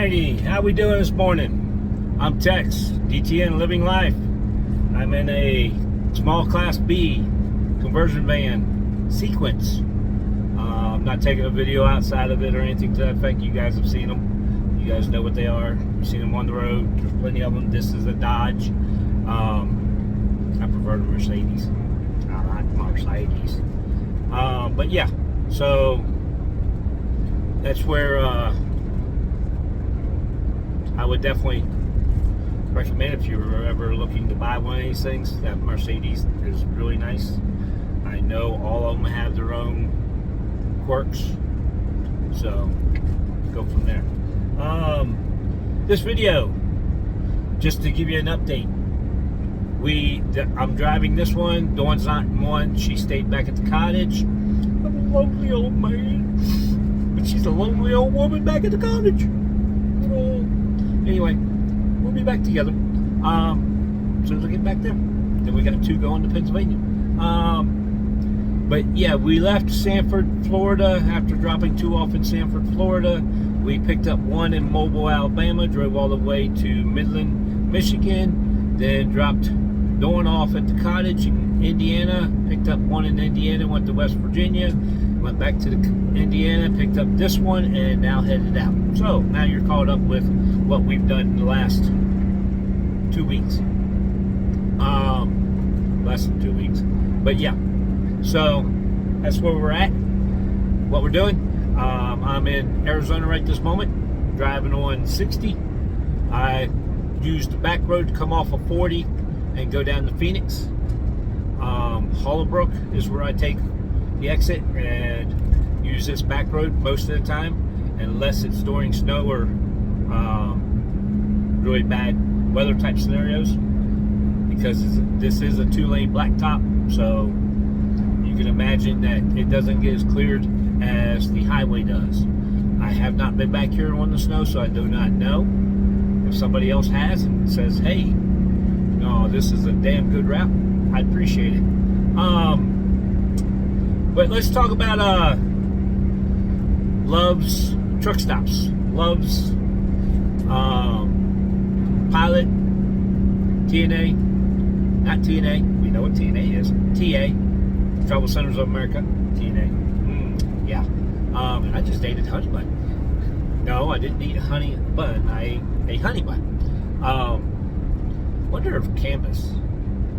Alrighty, how we doing this morning? I'm Tex, DTN Living Life. I'm in a small class B conversion van sequence. I'm not taking a video outside of it or anything to that effect. You guys have seen them. You guys know what they are. You've seen them on the road. There's plenty of them. This is a Dodge. I prefer the Mercedes. I like Mercedes. But yeah, so that's where I would definitely recommend, if you're ever looking to buy one of these things, that Mercedes is really nice. I know all of them have their own quirks, so go from there. This video, just to give you an update, I'm driving this one. Dawn's not in one. She stayed back at the cottage. I'm a lonely old man, but she's a lonely old woman back at the cottage. Anyway, we'll be back together as soon as I get back there. Then we got 2 going to Pennsylvania. But yeah, we left Sanford, Florida after dropping 2 off in Sanford, Florida. We picked up 1 in Mobile, Alabama, drove all the way to Midland, Michigan, then dropped Dawn off at the cottage in Indiana, picked up 1 in Indiana, went to West Virginia, went back to Indiana, picked up this one, and now headed out. So now you're caught up with what we've done in the last 2 weeks. Less than 2 weeks. But yeah, so that's where we're at, what we're doing. I'm in Arizona right this moment, driving on 60. I used the back road to come off of 40 and go down to Phoenix. Hollowbrook is where I take the exit and use this back road most of the time, unless it's during snow or really bad weather type scenarios, because this is a 2-lane blacktop, so you can imagine that it doesn't get as cleared as the highway does. I have not been back here on the snow, so I do not know. If somebody else has and says, hey, no, this is a damn good route, I'd appreciate it. But let's talk about Love's truck stops. Love's Pilot, TNA, not TNA, we know what TNA is, TA, Travel Centers of America, TNA, yeah. And I just dated Honey Bun. No, I didn't eat a honey bun, I ate a honey bun. Wonder if Canvas,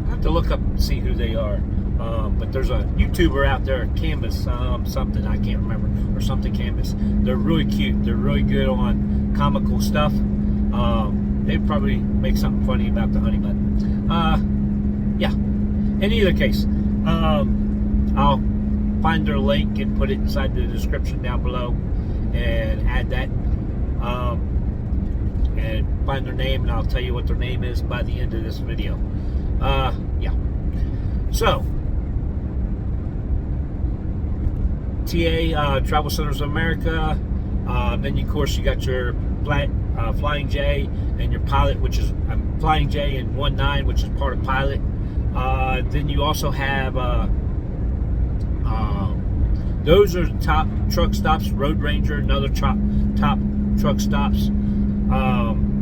I have to look up and see who they are. But there's a YouTuber out there, Canvas, something, I can't remember, or something Canvas. They're really cute. They're really good on comical stuff. They'd probably make something funny about the honey bun. Yeah. In either case, I'll find their link and put it inside the description down below and add that. And find their name, and I'll tell you what their name is by the end of this video. Yeah. So, TA, Travel Centers of America, then of course you got your Flying J and your Pilot, which is Flying J and 19, which is part of Pilot. Then you also have those are top truck stops. Road Ranger, another top truck stops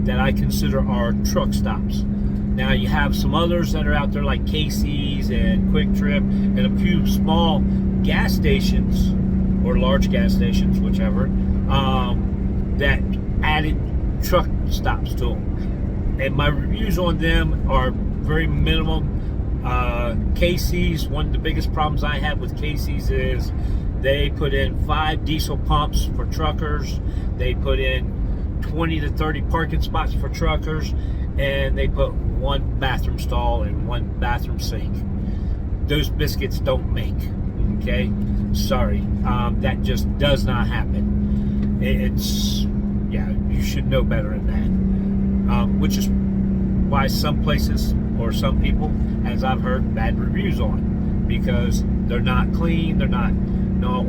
that I consider are truck stops. Now you have some others that are out there like Casey's and Quick Trip and a few small gas stations or large gas stations, whichever, that added truck stops to them. And my reviews on them are very minimum. Casey's, one of the biggest problems I have with Casey's is they put in 5 diesel pumps for truckers. They put in 20 to 30 parking spots for truckers, and they put 1 bathroom stall and 1 bathroom sink. Those biscuits don't make, okay? Sorry, that just does not happen. It's, yeah, you should know better than that. Which is why some places or some people, as I've heard, bad reviews on, because they're not clean, they're not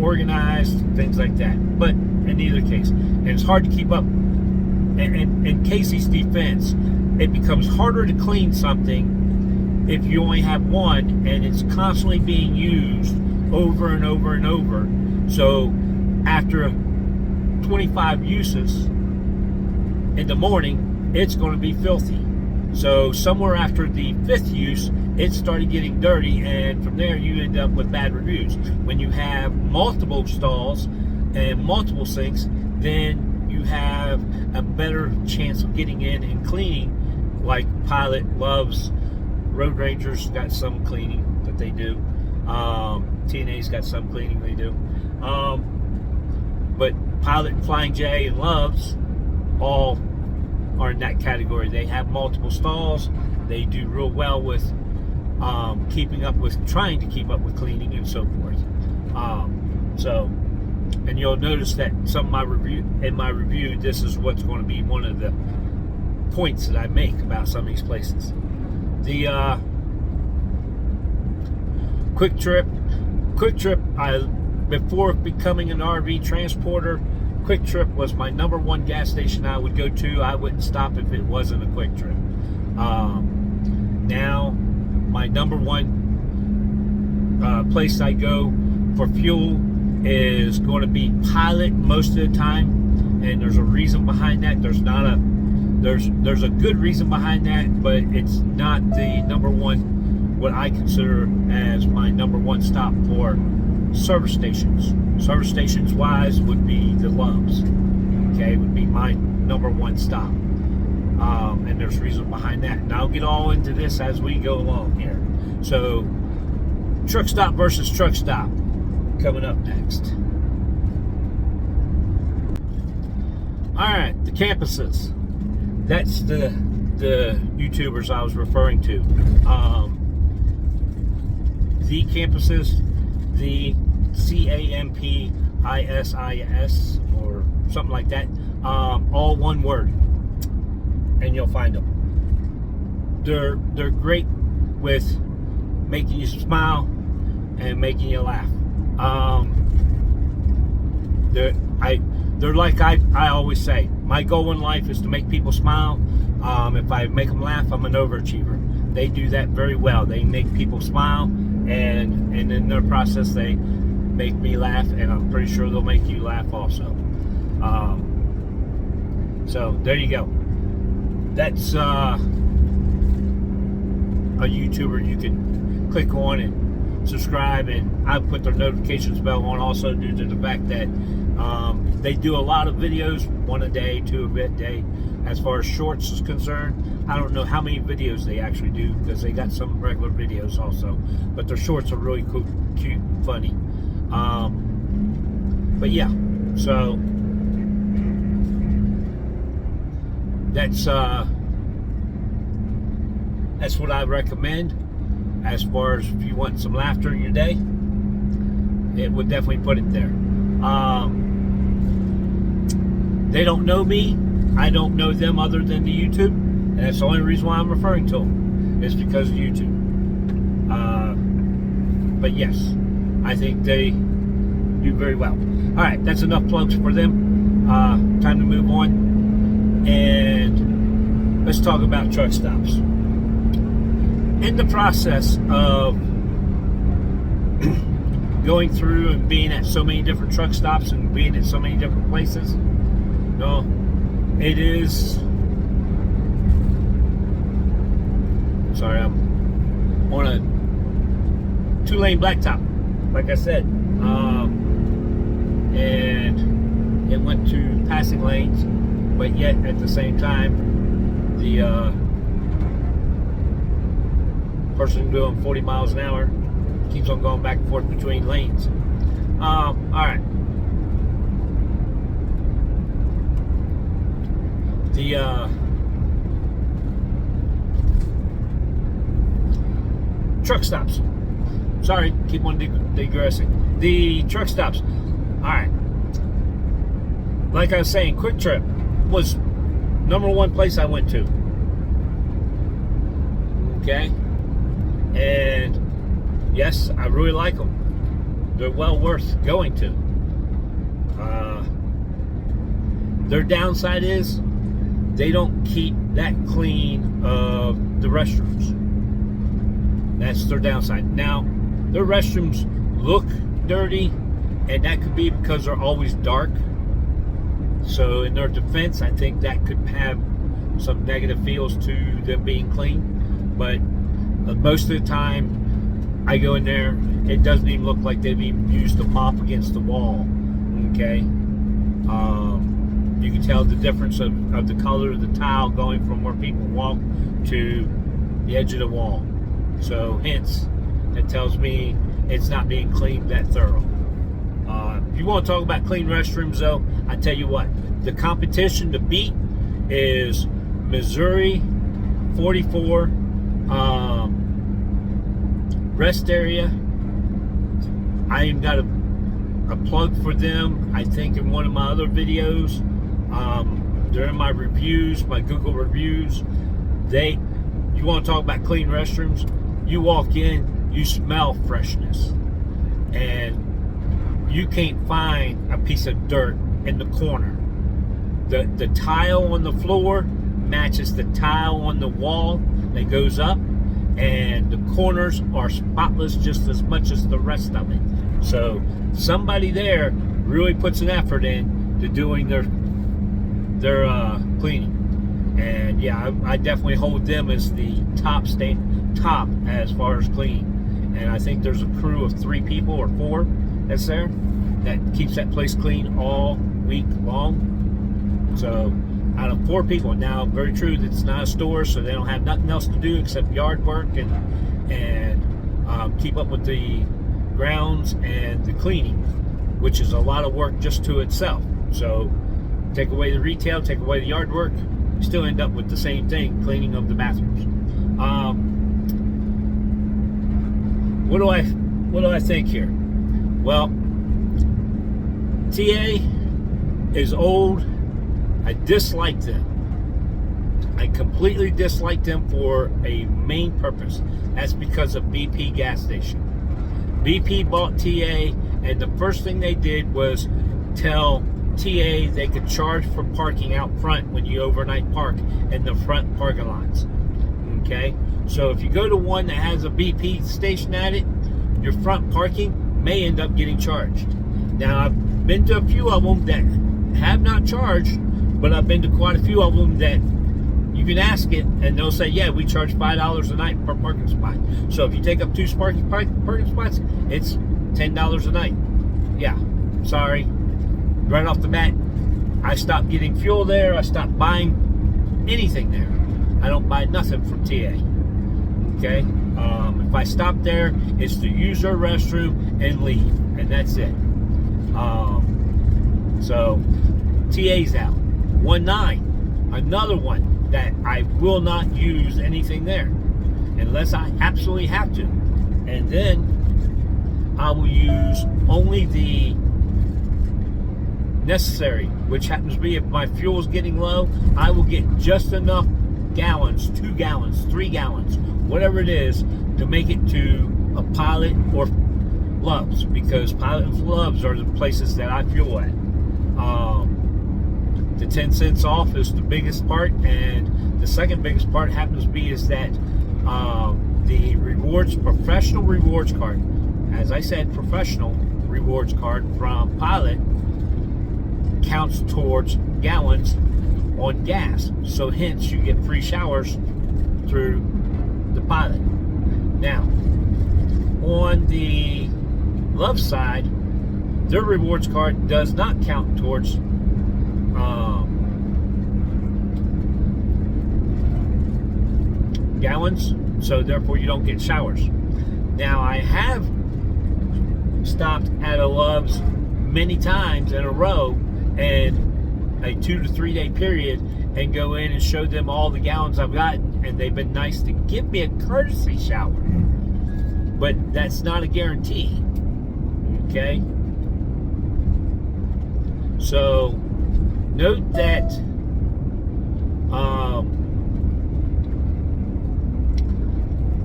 organized, things like that. But in either case, and it's hard to keep up. And in Casey's defense, it becomes harder to clean something if you only have 1 and it's constantly being used over and over and over. So after 25 uses, in the morning, it's going to be filthy. So somewhere after the 5th use, it started getting dirty, and from there you end up with bad reviews. When you have multiple stalls and multiple sinks, then you have a better chance of getting in and cleaning. Like Pilot, Loves, Road Ranger's got some cleaning that they do. TNA's got some cleaning they do. But Pilot, Flying J, and Loves all are in that category. They have multiple stalls. They do real well with trying to keep up with cleaning and so forth. And you'll notice that in my review, this is what's going to be one of the points that I make about some of these places. The Quick Trip, before becoming an RV transporter, Quick Trip was my #1 gas station I would go to. I wouldn't stop if it wasn't a Quick Trip. Now, my #1 place I go for fuel is going to be Pilot most of the time, and there's a reason behind that. There's a good reason behind that, but it's not the #1 what I consider as my #1 stop for service stations. Service stations wise would be the Loves. Okay, would be my #1 stop. And there's reason behind that. And I'll get all into this as we go along here. So, truck stop versus truck stop coming up next. Alright, TheCampisis. That's the YouTubers I was referring to. TheCampisis, the CAMPISIS or something like that. All one word, and you'll find them. They're great with making you smile and making you laugh. They're like I always say, my goal in life is to make people smile. If I make them laugh, I'm an overachiever. They do that very well. They make people smile, and in their process, they make me laugh, and I'm pretty sure they'll make you laugh also. So there you go. That's a YouTuber you can click on and subscribe, and I put their notifications bell on also due to the fact that they do a lot of videos, 1 a day, 2 a day. As far as shorts is concerned, I don't know how many videos they actually do, because they got some regular videos also, but their shorts are really cool, cute, and funny. But yeah, so that's what I recommend. As far as if you want some laughter in your day, it would definitely put it there. They don't know me. I don't know them other than the YouTube, and that's the only reason why I'm referring to them, is because of YouTube. But yes, I think they do very well. Alright, that's enough plugs for them. Time to move on, and let's talk about truck stops. In the process of going through and being at so many different truck stops and being at so many different places, it is, sorry, I'm on a 2-lane blacktop, like I said, and it went to passing lanes, but yet at the same time, the person doing 40 miles an hour keeps on going back and forth between lanes. Alright. The truck stops. Sorry, keep on digressing. The truck stops. Alright. Like I was saying, Quick Trip was #1 place I went to. Okay? And yes, I really like them. They're well worth going to. Their downside is they don't keep that clean of the restrooms. That's their downside. Now, their restrooms look dirty, and that could be because they're always dark. So in their defense, I think that could have some negative feels to them being clean. But most of the time, I go in there, it doesn't even look like they've even used the mop against the wall. Okay, you can tell the difference of the color of the tile going from where people walk to the edge of the wall. So hence, it tells me it's not being cleaned that thorough. If you want to talk about clean restrooms, though, I tell you what, the competition to beat is Missouri 44 rest area. I even got a plug for them, I think, in one of my other videos. During my reviews, my Google reviews, you want to talk about clean restrooms, you walk in, you smell freshness, and you can't find a piece of dirt in the corner. The tile on the floor matches the tile on the wall that goes up, and the corners are spotless just as much as the rest of it. So somebody there really puts an effort in to doing their cleaning. And yeah, I definitely hold them as the top as far as clean. And I think there's a crew of 3 people or 4 that's there that keeps that place clean all week long. So out of 4 people, now very true, it's not a store, so they don't have nothing else to do except yard work and keep up with the grounds and the cleaning, which is a lot of work just to itself. So take away the retail, take away the yard work, you still end up with the same thing, cleaning of the bathrooms. What do I think here? Well, TA is old. I dislike them. I completely dislike them for a main purpose. That's because of BP gas station. BP bought TA, and the first thing they did was tell TA they could charge for parking out front when you overnight park in the front parking lots. Okay? So if you go to one that has a BP station at it, your front parking may end up getting charged. Now, I've been to a few of them that have not charged, but I've been to quite a few of them that you can ask it, and they'll say, yeah, we charge $5 a night per parking spot. So if you take up 2 parking spots, it's $10 a night. Yeah, sorry. Right off the bat, I stopped getting fuel there. I stopped buying anything there. I don't buy nothing from TA. Okay? If I stop there, it's to use their restroom and leave, and that's it. So TA's out. 19, another one that I will not use anything there unless I absolutely have to, and then I will use only the necessary, which happens to be if my fuel is getting low, I will get just enough gallons, 2 gallons, 3 gallons, whatever it is, to make it to a Pilot or Love's, because Pilot and Love's are the places that I fuel at. The 10 cents off is the biggest part, and the second biggest part happens to be is that the professional rewards card, as I said, professional rewards card from Pilot counts towards gallons on gas. So hence you get free showers through the Pilot. Now, on the Love side, their rewards card does not count towards gallons, so therefore you don't get showers. Now, I have stopped at a Love's many times in a row and a 2 to 3 day period and go in and show them all the gallons I've gotten, and they've been nice to give me a courtesy shower, but that's not a guarantee. Okay, so note that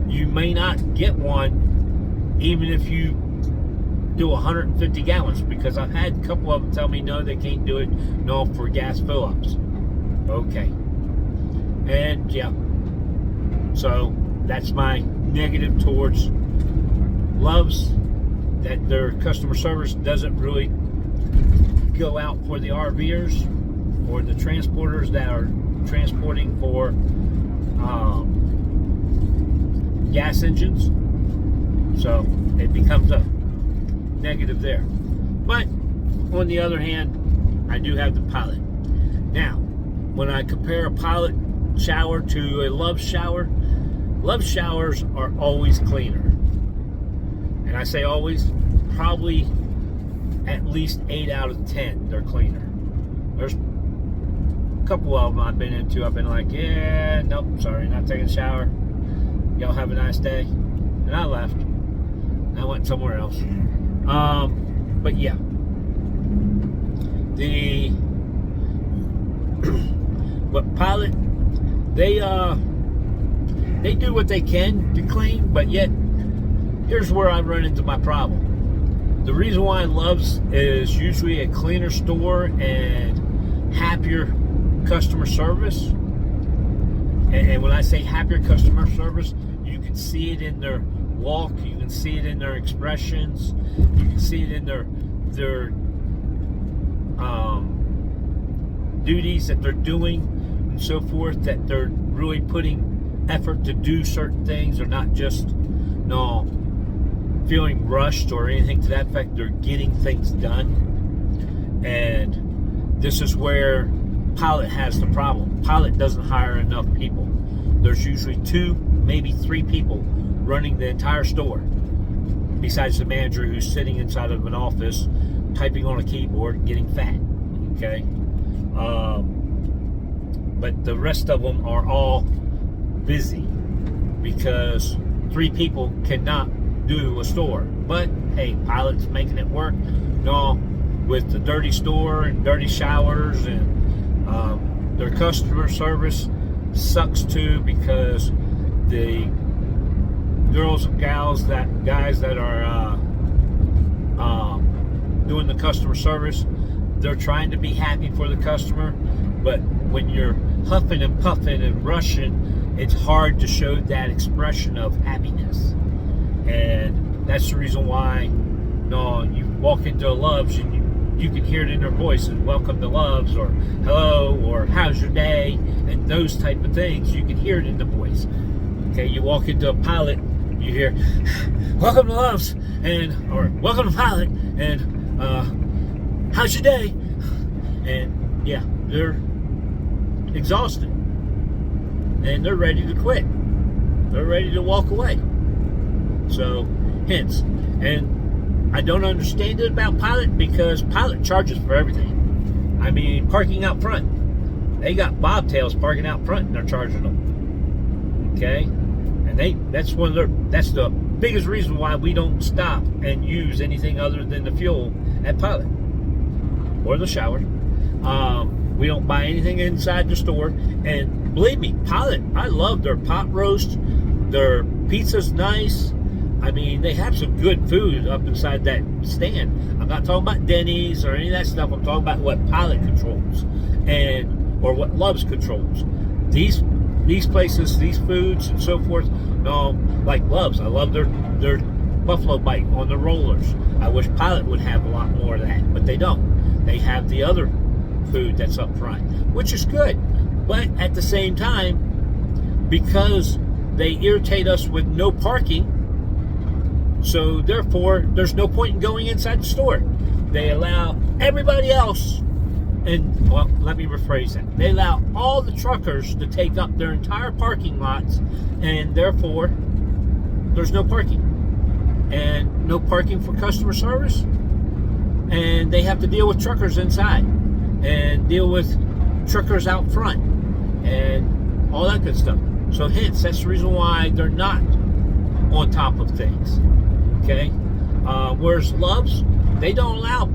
you may not get one even if you do 150 gallons, because I've had a couple of them tell me no, they can't do it, no, for gas fill-ups. Okay, and yeah, so that's my negative towards Love's, that their customer service doesn't really go out for the RVers. or the transporters that are transporting for gas engines. So it becomes a negative there. But on the other hand, I do have the Pilot. Now, when I compare a Pilot shower to a Love shower, Love showers are always cleaner. And I say always, probably at least 8 out of 10 they're cleaner. There's a couple of them I've been into, I've been like, yeah, nope, sorry, not taking a shower. Y'all have a nice day. And I left. I went somewhere else. But yeah. But Pilot, they do what they can to clean, but yet here's where I run into my problem. The reason why Love's is usually a cleaner store and happier customer service, and when I say happier customer service, you can see it in their walk, you can see it in their expressions, you can see it in their duties that they're doing and so forth, that they're really putting effort to do certain things. They're not just feeling rushed or anything to that effect. They're getting things done. And this is where Pilot has the problem. Pilot doesn't hire enough people. There's usually 2, maybe 3 people running the entire store, besides the manager who's sitting inside of an office typing on a keyboard and getting fat. Okay? But the rest of them are all busy because 3 people cannot do a store. But hey, Pilot's making it work. With the dirty store and dirty showers, and their customer service sucks too, because the girls and guys that are doing the customer service, they're trying to be happy for the customer, but when you're huffing and puffing and rushing, it's hard to show that expression of happiness. And that's the reason why you walk into a Love's and you can hear it in their voices, welcome to Love's, or hello, or how's your day, and those type of things. You can hear it in the voice. Okay, you walk into a Pilot, you hear welcome to Love's, or welcome to Pilot, and how's your day? And yeah, they're exhausted and they're ready to quit. They're ready to walk away. So hence, and I don't understand it about Pilot, because Pilot charges for everything. I mean, parking out front, they got bobtails parking out front and they're charging them. Okay, and that's the biggest reason why we don't stop and use anything other than the fuel at Pilot or the shower. We don't buy anything inside the store. And believe me, Pilot, I love their pot roast. Their pizza's nice. I mean, they have some good food up inside that stand. I'm not talking about Denny's or any of that stuff. I'm talking about what Pilot controls, or what Love's controls. These places, these foods and so forth, like Love's, I love their buffalo bite on the rollers. I wish Pilot would have a lot more of that, but they don't. They have the other food that's up front, which is good. But at the same time, because they irritate us with no parking, so therefore there's no point in going inside the store. They allow everybody else, and well, let me rephrase that. They allow all the truckers to take up their entire parking lots, and therefore there's no parking. And no parking for customer service. And they have to deal with truckers inside and deal with truckers out front and all that good stuff. So hence, that's the reason why they're not on top of things. Okay? Whereas Love's, they don't allow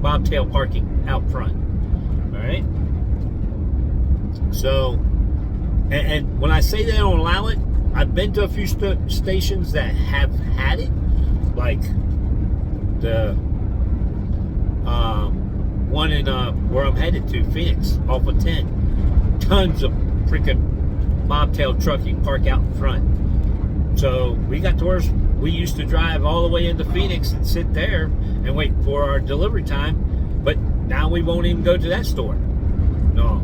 bobtail parking out front. Alright? So, and when I say they don't allow it, I've been to a few stations that have had it, like the one in where I'm headed to, Phoenix, off of 10. Tons of freaking bobtail trucking park out in front. So we got to where we used to drive all the way into Phoenix and sit there and wait for our delivery time. But Now we won't even go to that store. No,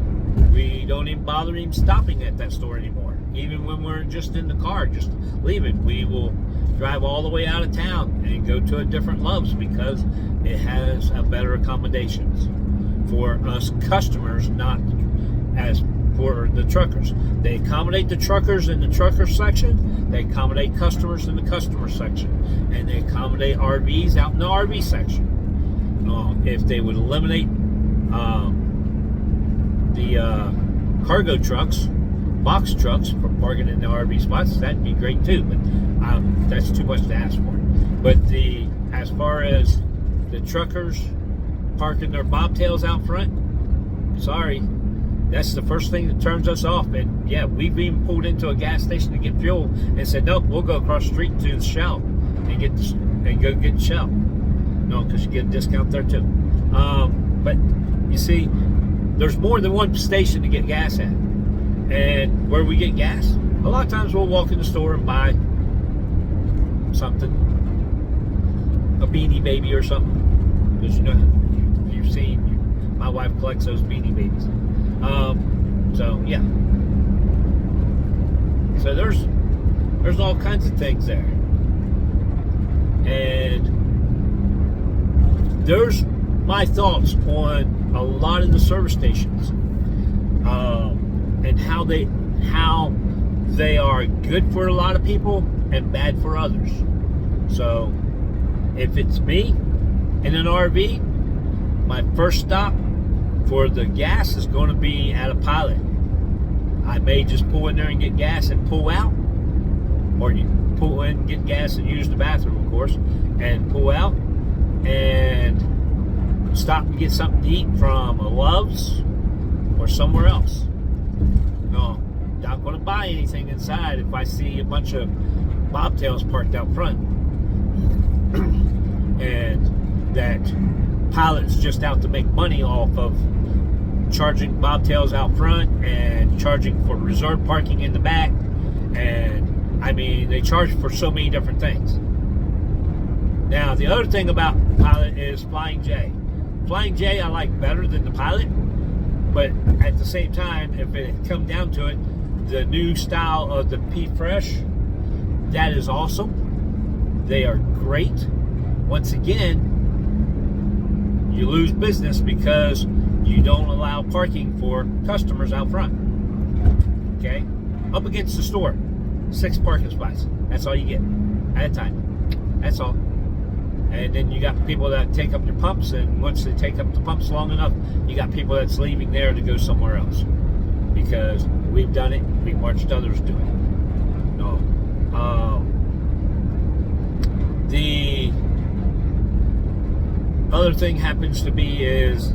we don't even bother even stopping at that store anymore. Even when we're just in the car, just leaving, we will drive all the way out of town and go to a different Love's because it has a better accommodations for us customers, not as for the truckers. They accommodate the truckers in the trucker section, they accommodate customers in the customer section, and they accommodate RVs out in the RV section. If they would eliminate the cargo trucks, box trucks for parking in the RV spots, that'd be great too, but that's too much to ask for. But as far as the truckers parking their bobtails out front, sorry, that's the first thing that turns us off. And yeah, we've even pulled into a gas station to get fuel and said, nope, we'll go across the street to the Shell and go get Shell. No, because you get a discount there too. But you see, there's more than one station to get gas at. And where we get gas, a lot of times we'll walk in the store and buy something, a Beanie Baby or something. Because you've seen, my wife collects those Beanie Babies. So yeah. So there's all kinds of things there. And there's my thoughts on a lot of the service stations, and how they are good for a lot of people and bad for others. So if it's me in an RV, my first stop for the gas is going to be at a Pilot. I may just pull in there and get gas and pull out, or you pull in, get gas and use the bathroom, of course, and pull out and stop and get something to eat from a Love's or somewhere else. No, not going to buy anything inside if I see a bunch of bobtails parked out front and that Pilot's just out to make money off of charging bobtails out front and charging for reserve parking in the back. And I mean, they charge for so many different things. Now, the other thing about Pilot is Flying J. Flying J I like better than the Pilot, but at the same time, if it come down to it, the new style of the P Fresh, that is awesome. They are great. Once again, you lose business because you don't allow parking for customers out front. Okay? Up against the store, 6 parking spots. That's all you get at a time. That's all. And then you got people that take up your pumps, and once they take up the pumps long enough, you got people that's leaving there to go somewhere else. Because we've done it, we've watched others do it. No. The other thing happens to be is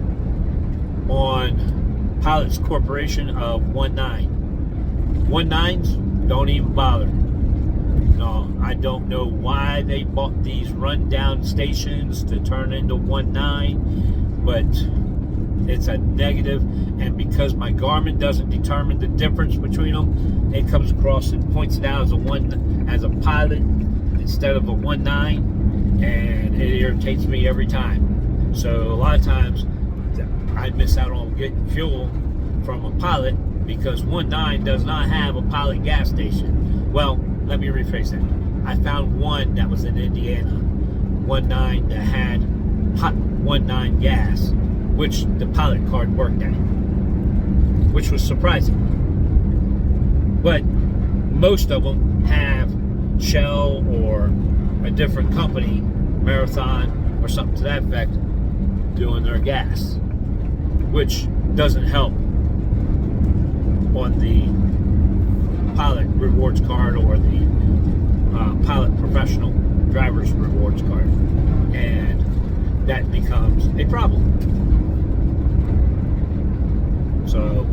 on Pilot's Corporation of 19. 19s, don't even bother. No, I don't know why they bought these rundown stations to turn into 19, but it's a negative. And because my Garmin doesn't determine the difference between them, it comes across and points it out as a Pilot instead of a 19, and it irritates me every time. So a lot of times I miss out on getting fuel from a Pilot because 19 does not have a Pilot gas station. Well, let me rephrase that. I found one that was in Indiana, 19 that had hot 19 gas, which the Pilot card worked at, which was surprising. But most of them have Shell or a different company, Marathon or something to that effect, doing their gas, which doesn't help on the Pilot rewards card or the Pilot professional driver's rewards card, and that becomes a problem. So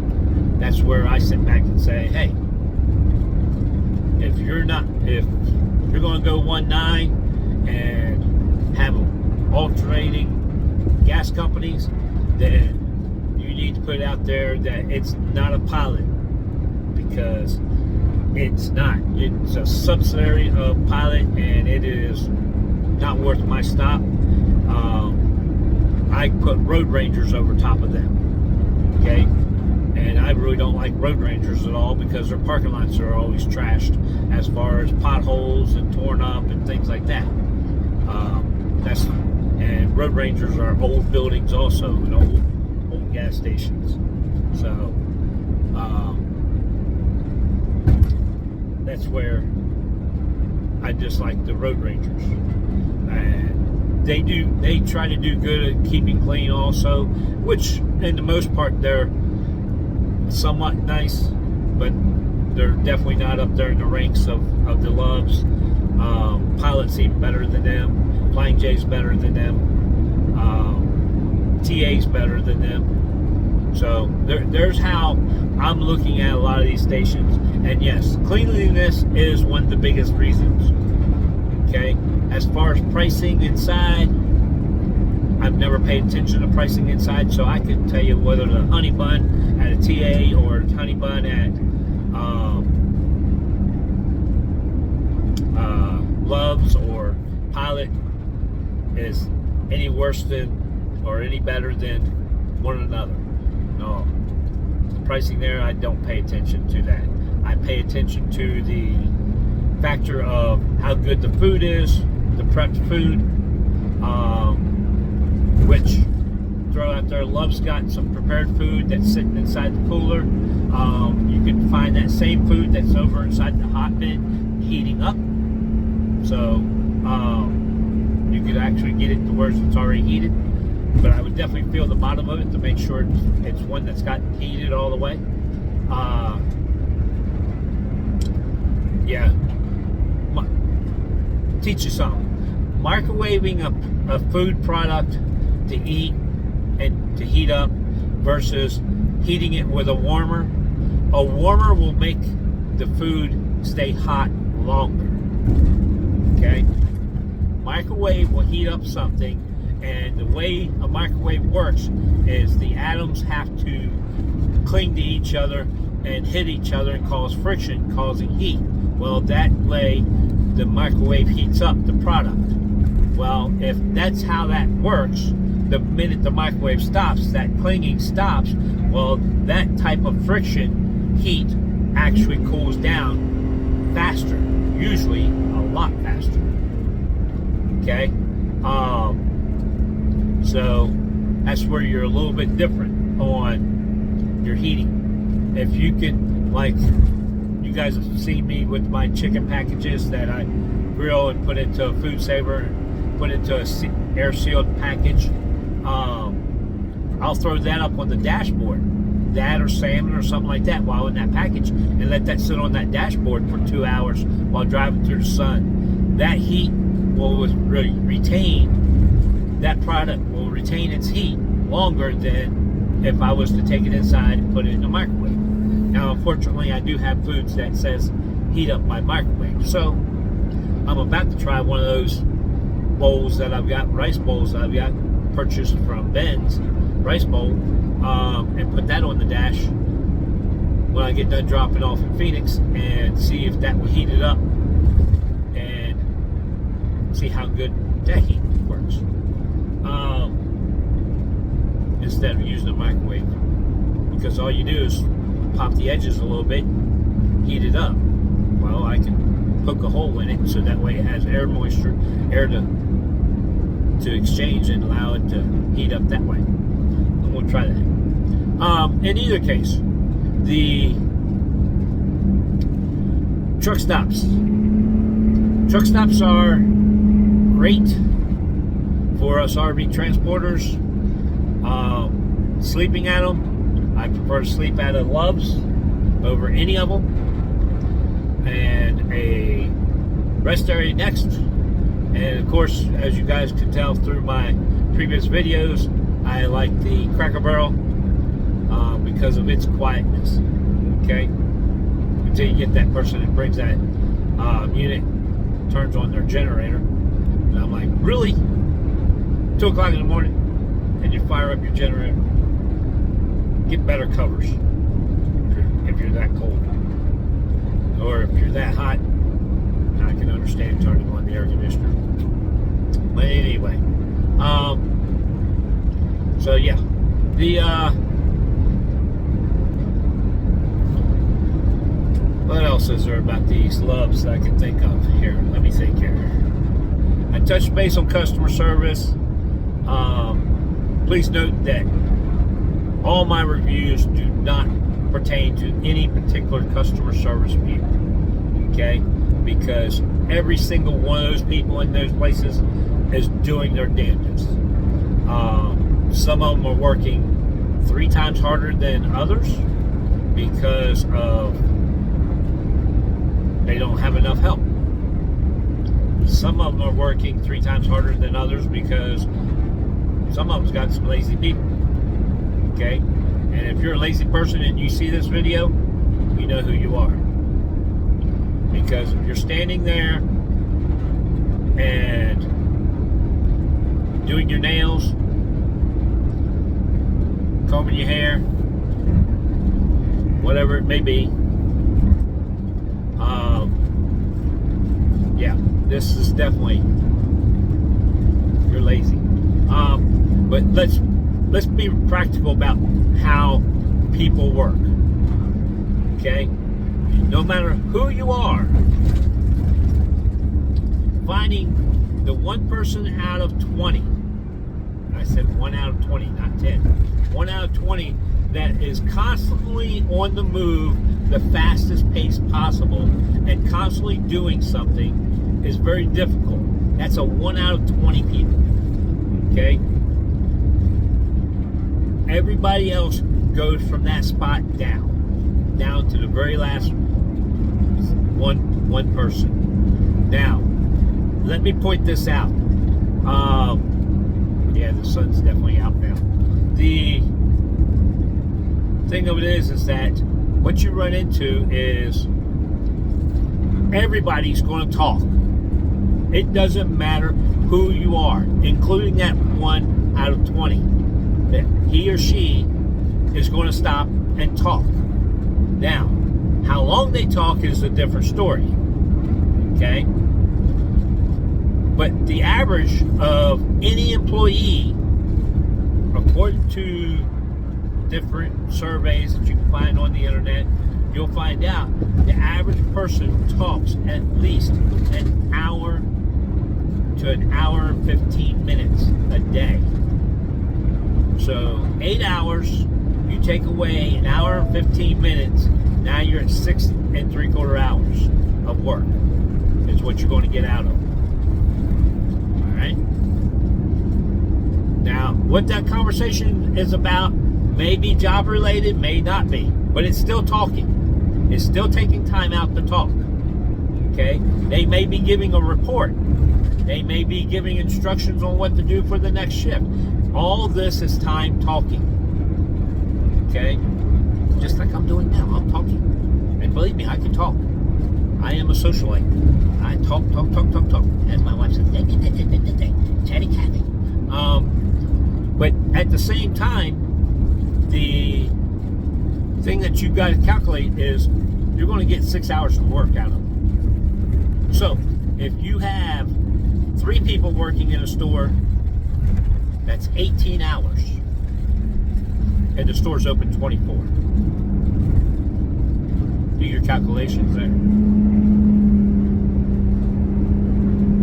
that's where I sit back and say, hey, if you're going to go 19 and have alternating gas companies, then you need to put out there that it's not a Pilot, because it's not. It's a subsidiary of Pilot, and it is not worth my stop. I put Road Rangers over top of them. Okay, and I really don't like Road Rangers at all because their parking lots are always trashed as far as potholes and torn up and things like that. And Road Rangers are old buildings also, and old gas stations. So that's where I dislike the Road Rangers. And they try to do good at keeping clean also, which in the most part they're somewhat nice, but they're definitely not up there in the ranks of the Loves. Pilot's even better than them. Flying J's better than them. TA's better than them. So there's how I'm looking at a lot of these stations. And yes, cleanliness is one of the biggest reasons. Okay, as far as pricing inside, I've never paid attention to pricing inside, so I couldn't tell you whether the honey bun at a TA or honey bun at Loves or Pilot is any worse than or any better than one another. No, the pricing there, I don't pay attention to that. I pay attention to the factor of how good the food is, the prepped food, which throw out there. Love's got some prepared food that's sitting inside the cooler. You can find that same food that's over inside the hotbed heating up. So you could actually get it to where it's already heated. But I would definitely feel the bottom of it to make sure it's one that's got heated all the way. Yeah. Teach you something. Microwaving a food product to eat and to heat up versus heating it with a warmer. A warmer will make the food stay hot longer. Okay? Microwave will heat up something, and the way a microwave works is the atoms have to cling to each other and hit each other and cause friction, causing heat. Well, that way the microwave heats up the product. Well, if that's how that works, the minute the microwave stops, that clinging stops, well, that type of friction heat actually cools down faster, usually a lot faster. Okay? So that's where you're a little bit different on your heating. If you can, like, you guys have seen me with my chicken packages that I grill and put into a food saver and put into a air sealed package. I'll throw that up on the dashboard, that or salmon or something like that, while in that package, and let that sit on that dashboard for 2 hours while driving through the sun. That heat will retain, that product will retain its heat longer than if I was to take it inside and put it in the microwave. Now, unfortunately, I do have foods that says heat up by microwave, so I'm about to try one of those bowls that I've got, rice bowls that I've got purchased from Ben's rice bowl, and put that on the dash when I get done dropping off in Phoenix, and see if that will heat it up and see how good that heat works, instead of using a microwave, because all you do is pop the edges a little bit, heat it up. Well, I can poke a hole in it so that way it has air moisture, air to exchange and allow it to heat up that way. I'm going to try that. In either case, the truck stops. Truck stops are great for us RV transporters. Sleeping at them, I prefer to sleep at a Love's over any of them, and a rest area next. And of course, as you guys can tell through my previous videos, I like the Cracker Barrel because of its quietness. Okay, until you get that person that brings that unit, turns on their generator, and I'm like, really? 2 o'clock in the morning, and you fire up your generator? Get better covers if you're that cold, or if you're that hot. I can understand turning on the air conditioner. But anyway, So yeah, the what else is there about these loves that I can think of? Here, let me think here. I touched base on customer service. Please note that all my reviews do not pertain to any particular customer service people. Okay? Because every single one of those people in those places is doing their damnedest. Some of them are working 3 times harder than others because of they don't have enough help. Some of them are working 3 times harder than others because some of them's got some lazy people. Okay? And if you're a lazy person and you see this video, you know who you are. Because if you're standing there and doing your nails, combing your hair, whatever it may be, yeah, this is definitely, you're lazy. But let's be practical about how people work. Okay? No matter who you are, finding the one person out of 20, I said 1 out of 20, not 10, 1 out of 20 that is constantly on the move, the fastest pace possible, and constantly doing something is very difficult. That's a 1 out of 20 people. Okay? Everybody else goes from that spot down to the very last one person. Now, let me point this out. Yeah, the sun's definitely out now. The thing of it is that what you run into is everybody's going to talk. It doesn't matter who you are, including that 1 out of 20. That he or she is going to stop and talk. Now, how long they talk is a different story. Okay? But the average of any employee, according to different surveys that you can find on the internet, you'll find out the average person talks at least an hour to an hour and 15 minutes a day. So 8 hours, you take away an hour and 15 minutes, now you're at 6 3/4 hours of work is what you're going to get out of it. All right? Now, what that conversation is about may be job related, may not be, but it's still talking. It's still taking time out to talk. Okay? They may be giving a report. They may be giving instructions on what to do for the next shift. All this is time talking. Okay? Just like I'm doing now. I'm talking. And believe me, I can talk. I am a socialite. I talk. As my wife says, chatty Cathy. But at the same time, the thing that you got to calculate is you're going to get 6 hours of work out of it. So, if you have 3 people working in a store, that's 18 hours. And the store's open 24. Do your calculations there.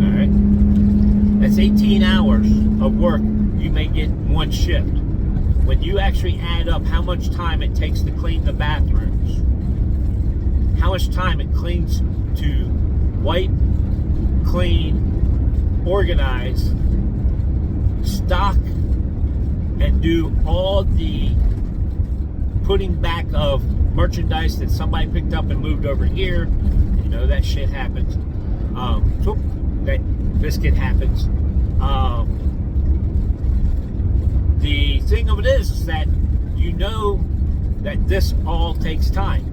Alright? That's 18 hours of work you may get in one shift. When you actually add up how much time it takes to clean the bathrooms, how much time it cleans to wipe, clean, organize, stock, and do all the putting back of merchandise that somebody picked up and moved over here. You know that shit happens. That biscuit happens. The thing of it is that you know that this all takes time.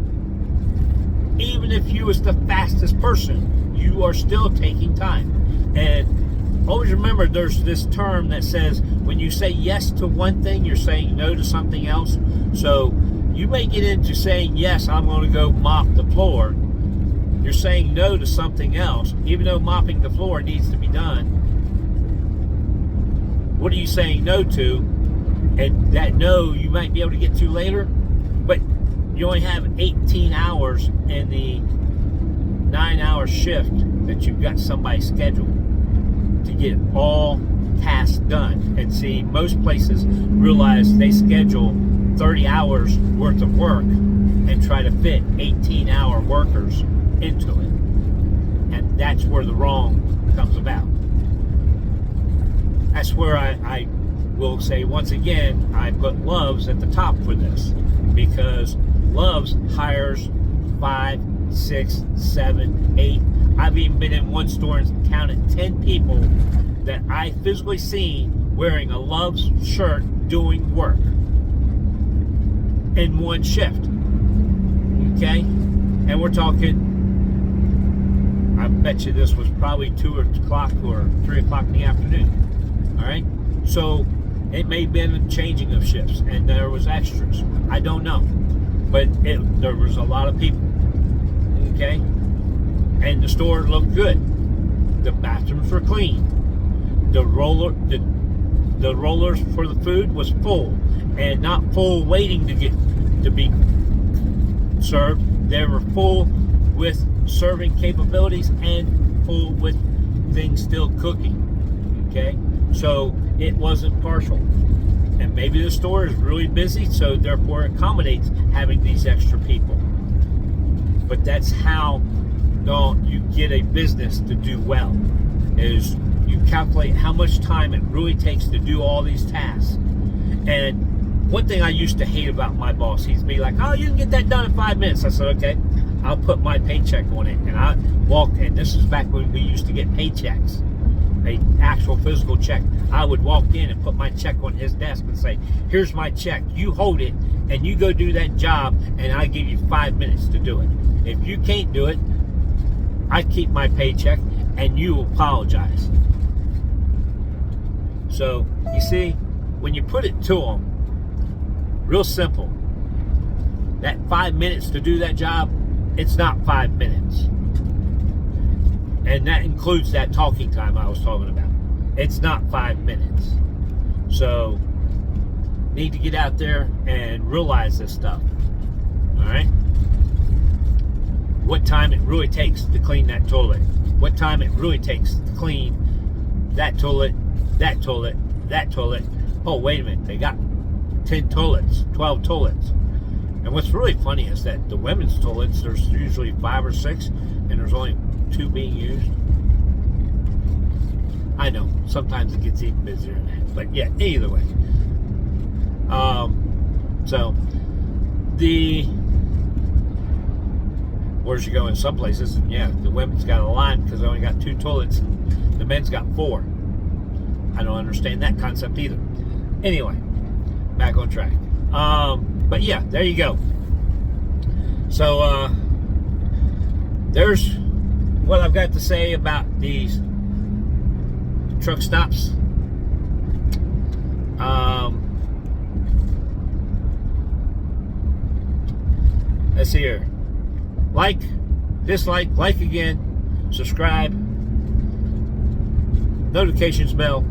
Even if you was the fastest person, you are still taking time. And always remember, there's this term that says when you say yes to one thing, you're saying no to something else. So you may get into saying, yes, I'm going to go mop the floor. You're saying no to something else, even though mopping the floor needs to be done. What are you saying no to? And that no, you might be able to get to later, but you only have 18 hours in the 9-hour shift that you've got somebody scheduled to get all tasks done. And see, most places realize they schedule 30 hours worth of work and try to fit 18-hour workers into it. And that's where the wrong comes about. That's where I will say, once again, I put Love's at the top for this, because Love's hires 5, 6, 7, 8. I've even been in one store and counted 10 people that I physically seen wearing a Love's shirt doing work in one shift. Okay? And we're talking, I bet you this was probably 2 o'clock or 3 o'clock in the afternoon. All right? So it may have been a changing of shifts and there was extras. I don't know. But there was a lot of people. Okay? And the store looked good. The bathrooms were clean. The rollers for the food was full, and not full waiting to be served. They were full with serving capabilities and full with things still cooking. Okay? So it wasn't partial. And maybe the store is really busy, so therefore it accommodates having these extra people. But that's how you get a business to do well, is you calculate how much time it really takes to do all these tasks. And one thing I used to hate about my boss, he'd be like, oh, you can get that done in 5 minutes. I said, okay, I'll put my paycheck on it. And I walk, and this is back when we used to get paychecks, an actual physical check. I would walk in and put my check on his desk and say, here's my check, you hold it and you go do that job, and I give you 5 minutes to do it. If you can't do it, I keep my paycheck and you apologize. So you see, when you put it to them, real simple, that 5 minutes to do that job, it's not 5 minutes. And that includes that talking time I was talking about. It's not 5 minutes. So, need to get out there and realize this stuff. Alright? What time it really takes to clean that toilet. What time it really takes to clean that toilet, that toilet, that toilet. Oh, wait a minute. They got 10 toilets, 12 toilets. And what's really funny is that the women's toilets, there's usually 5 or 6, and there's only 2 being used. I know, sometimes it gets even busier than that. But yeah, either way. So, where's you go in some places, and yeah, the women's got a line because they only got 2 toilets, and the men's got 4. I don't understand that concept either. Anyway, back on track. But yeah, there you go. So, there's what I've got to say about these truck stops. Let's see here. Like, dislike, like again, subscribe, notifications bell.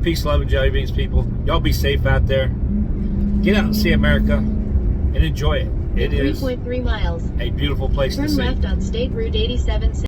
Peace, love, and jelly beans, people. Y'all be safe out there. Get out and see America and enjoy it. It is 3.3 miles. A beautiful place to see. Turn left on State Route 87.